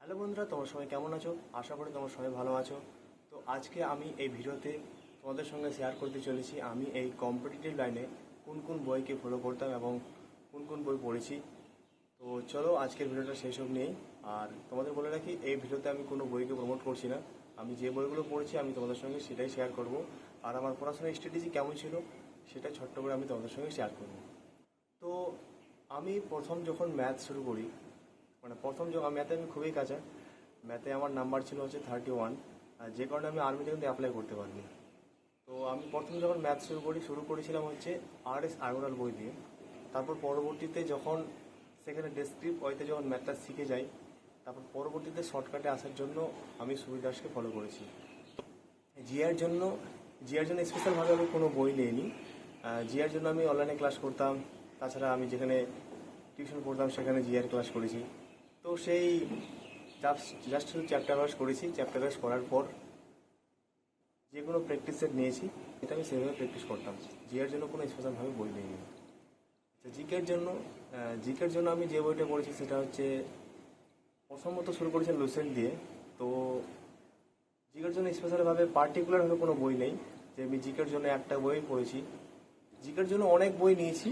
Hello বন্ধুরা, তোমরা সবাই কেমন আছো? আশা করি তোমরা সবাই ভালো আছো। তো আজকে আমি এই ভিডিওতে তোমাদের সঙ্গে শেয়ার করতে চলেছি আমি এই কম্পিটিটিভ লাইনে কোন কোন বইকে ফলো করতাম এবং কোন কোন বই পড়েছি। তো চলো আজকের ভিডিওটা সেই সব নিয়েই। আর তোমাদের বলে রাখি, এই ভিডিওতে আমি কোনো বইকে প্রমোট করছি না। আমি যে বইগুলো পড়েছি আমি তোমাদের সঙ্গে সেটাই শেয়ার করব। আর আমার পড়াশোনার স্ট্র্যাটেজি কেমন ছিল সেটা ছোট্ট করে আমি তোমাদের সঙ্গে শেয়ার করব। তো আমি প্রথম যখন ম্যাথ শুরু করি, প্রথম যখন ম্যাথে আমি খুবই কাঁচা। ম্যাথে আমার নাম্বার ছিল হচ্ছে 31, আর যে কারণে আমি আর্মিতে কিন্তু অ্যাপ্লাই করতে পারিনি। তো আমি প্রথম যখন ম্যাথ শুরু করেছিলাম হচ্ছে RS আর্গোনাল বই দিয়ে। তারপর পরবর্তীতে যখন সেখানে ডেসক্রিপ্ট ওইতে যখন ম্যাথটা শিখে যাই, তারপর পরবর্তীতে শর্টকাটে আসার জন্য আমি সুবীর দাসকে ফলো করেছি। জিআর জন্য জিআর জন্য স্পেশালভাবে আমি কোনো বই নিইনি। জিআর জন্য আমি অনলাইনে ক্লাস করতাম। তাছাড়া আমি যেখানে টিউশন পড়তাম সেখানে জিআর ক্লাস করেছি। তো সেই জাস্ট শুধু চ্যাপ্টার ওয়াইজ করেছি। চ্যাপ্টার ওয়াইজ করার পর যে কোনো প্র্যাকটিস সেট নিয়েছি, এটা আমি সেভাবে প্র্যাকটিস করতাম। জিআর জন্য কোনো স্পেশালভাবে বই নিইনি। আচ্ছা, জিকের জন্য আমি যে বইটা পড়েছি সেটা হচ্ছে প্রথমত শুরু করেছি লুসেন্ট দিয়ে। তো জিকের জন্য স্পেশালভাবে পার্টিকুলারভাবে কোনো বই নেই যে আমি জিকের জন্য একটা বই পড়েছি। জিকের জন্য অনেক বই নিয়েছি,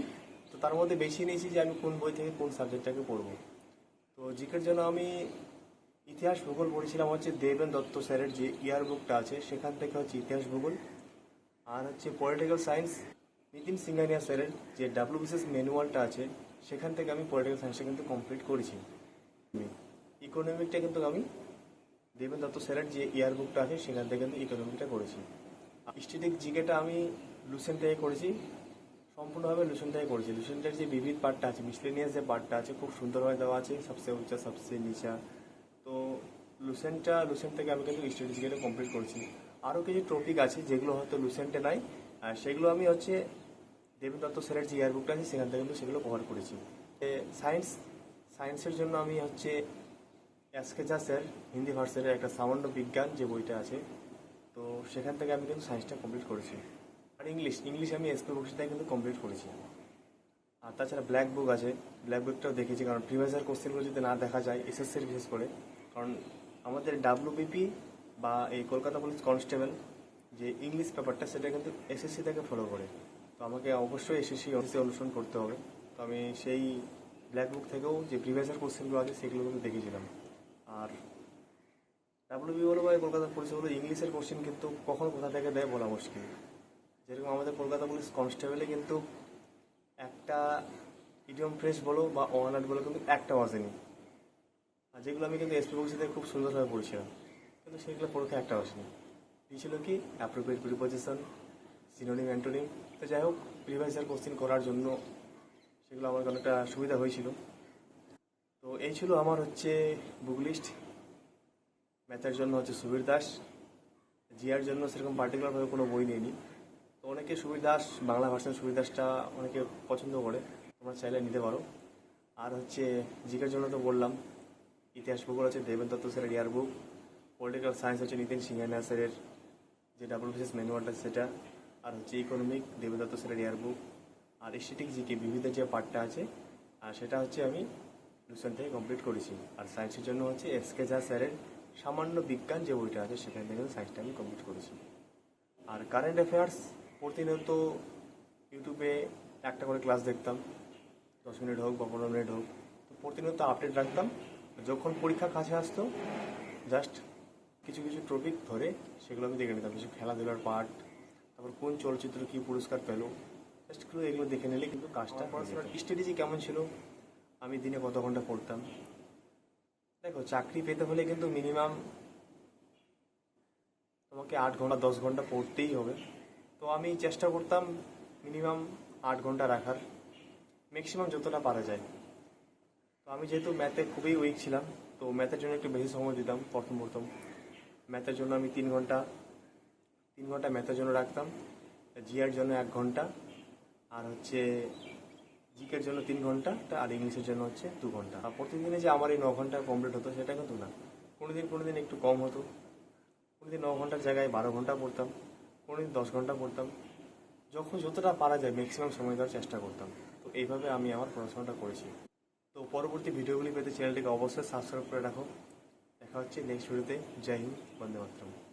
তো তার মধ্যে বেশি নিয়েছি যে আমি কোন বই থেকে কোন সাবজেক্টটাকে পড়বো। তো জিকের জন্য আমি ইতিহাস ভূগোল পড়েছিলাম হচ্ছে দেবেন দত্ত স্যারের যে ইয়ার বুকটা আছে সেখান থেকে হচ্ছে ইতিহাস ভূগোল। আর হচ্ছে পলিটিক্যাল সায়েন্স নিতিন সিংহানিয়া স্যারের যে WBCS ম্যানুয়ালটা আছে সেখান থেকে আমি পলিটিক্যাল সায়েন্সটা কিন্তু কমপ্লিট করেছি। ইকোনমিকটা কিন্তু আমি দেবেন দত্ত স্যারের যে ইয়ার বুকটা আছে সেখান থেকে কিন্তু ইকোনমিকটা করেছি। স্ট্যাটিক জিকেটা আমি লুসেন্ট থেকে করেছি, সম্পূর্ণভাবে লুসেন্ট থেকে করেছি। লুসেন্টের যে বিবিধ পার্টটা আছে, মিসলেনিয়াস যে পার্টটা আছে খুব সুন্দরভাবে দেওয়া আছে, সবচেয়ে উঁচা সবচেয়ে নিচা। তো লুসেন্ট থেকে আমি কিন্তু স্ট্যাটিক জিকেটা কমপ্লিট করেছি। আরও কিছু টপিক আছে যেগুলো হয়তো লুসেন্টে নাই, আর সেগুলো আমি হচ্ছে দেবেন দত্ত স্যারের যে ইয়ার বুকটা আছে সেখান থেকে কিন্তু সেগুলো কভার করেছি। সায়েন্সের জন্য আমি হচ্ছে এসকে স্যার হিন্দি ভার্সনের একটা সামান্য বিজ্ঞান যে বইটা আছে, তো সেখান থেকে আমি কিন্তু সায়েন্সটা কমপ্লিট করেছি। আর ইংলিশ আমি SP বুকস থেকে কিন্তু কমপ্লিট করেছি। আর তাছাড়া ব্ল্যাক বুক আছে, ব্ল্যাক বুকটাও দেখেছি, কারণ প্রিভিয়াস ইয়ার কোশ্চেনগুলো যদি না দেখা যায় SSCর বিশেষ করে, কারণ আমাদের WBP বা এই কলকাতা পুলিশ কনস্টেবল যে ইংলিশ পেপারটা সেটা কিন্তু SSC থেকে ফলো করে। তো আমাকে অবশ্যই SSC অফিসে অনুসরণ করতে হবে। তো আমি সেই ব্ল্যাক বুক থেকেও যে প্রিভিয়াস ইয়ার কোশ্চেনগুলো আছে সেগুলো কিন্তু দেখেছিলাম। আর WBP বলো বা কলকাতা পুলিশ বলো, ইংলিশের কোশ্চেন কিন্তু কখন কোথা থেকে দেয় বলা মুশকিল। যেরকম আমাদের কলকাতা পুলিশ কনস্টেবলে কিন্তু একটা ইডিয়ম ফ্রেজ বলো বা ওয়ার্ড বলো কিন্তু একটাও আসেনি। আর যেগুলো আমি কিন্তু SP বুকস থেকে খুব সুন্দরভাবে পড়ছিলাম, কিন্তু সেগুলো পরীক্ষা একটাও আসেনি। দিয়েছিল কি অ্যাপ্রোপ্রিয়েট প্রিপোজিশন, সিনোনিম, অ্যান্টোনিম। তো যাই হোক, প্রিভিয়াস ইয়ার কোশ্চেন করার জন্য সেগুলো আমার অনেকটা সুবিধা হয়েছিল। তো এই ছিল আমার হচ্ছে বুক লিস্ট। ম্যাথের জন্য হচ্ছে সুবীর দাস, জিআর জন্য সেরকম পার্টিকুলারভাবে কোনো বই নিইনি। তো অনেকে সুবীর দাস, বাংলা ভার্সন সুবীর দাসটা অনেকে পছন্দ করে, তোমরা চাইলে নিতে পারো। আর হচ্ছে জিকের জন্য তো বললাম, ইতিহাস ভূগোল আছে দেবেন দত্ত স্যারের ইয়ার বুক, পলিটিক্যাল সায়েন্স হচ্ছে নিতিন সিংহানিয়া স্যারের যে WBCS ম্যানুয়ালটা সেটা, আর হচ্ছে ইকোনমিক দেবেন দত্ত স্যারের ইয়ার বুক, আর স্ট্যাটিক জিকে বিবিধ যে পার্টটা আছে আর সেটা হচ্ছে আমি লুসেন্ট থেকে কমপ্লিট করেছি। আর সায়েন্সের জন্য হচ্ছে SK স্যারের সামান্য বিজ্ঞান যে বইটা আছে সেখান থেকে সায়েন্সটা আমি কমপ্লিট করেছি। আর কারেন্ট অ্যাফেয়ার্স প্রতিনিয়ত ইউটিউবে একটা করে ক্লাস দেখতাম, 10 মিনিট হোক বা 15 মিনিট হোক। তো প্রতিনিয়ত আপডেট রাখতাম। যখন পরীক্ষা কাছে আসতো জাস্ট কিছু কিছু টপিক ধরে সেগুলো আমি দেখে নিতাম, কিছু খেলাধুলার পার্ট, তারপর কোন চলচ্চিত্র কী পুরস্কার পেল, জাস্ট এগুলো দেখে নিলে কিন্তু কাজটা। পড়াশোনার স্ট্র্যাটেজি কেমন ছিল, আমি দিনে কত ঘন্টা পড়তাম। দেখো, চাকরি পেতে হলে কিন্তু মিনিমাম তোমাকে 8 ঘন্টা 10 ঘন্টা পড়তেই হবে। তো আমি চেষ্টা করতাম মিনিমাম 8 ঘন্টা রাখার, ম্যাক্সিমাম যতটা পারা যায়। তো আমি যেহেতু ম্যাথে খুবই উইক ছিলাম, তো ম্যাথের জন্য একটু বেশি সময় দিতাম। প্রথম ম্যাথের জন্য আমি 3 ঘন্টা ম্যাথের জন্য রাখতাম, জিআর জন্য 1 ঘন্টা, আর হচ্ছে জিকের জন্য 3 ঘন্টা, আর ইংলিশের জন্য হচ্ছে 2 ঘন্টা। আর প্রতিদিনে যে আমার এই 9 ঘন্টা কমপ্লিট হতো সেটা কিন্তু না, কোনোদিন একটু কম হতো। কোনোদিন 9 ঘন্টার জায়গায় 12 ঘন্টা পড়তাম, কোনোদিন 10 ঘন্টা পড়তাম। যতটা পারা যায় ম্যাক্সিমাম সময় দেওয়ার চেষ্টা করতাম। তো এইভাবে আমি আমার পড়াশোনাটা করেছি। তো পরবর্তী ভিডিওগুলি পেতে চ্যানেলটিকে অবশ্যই সাবস্ক্রাইব করে রাখো। দেখা হচ্ছে নেক্সট ভিডিওতে। জয় হিন্দ, বন্দে মাতরম।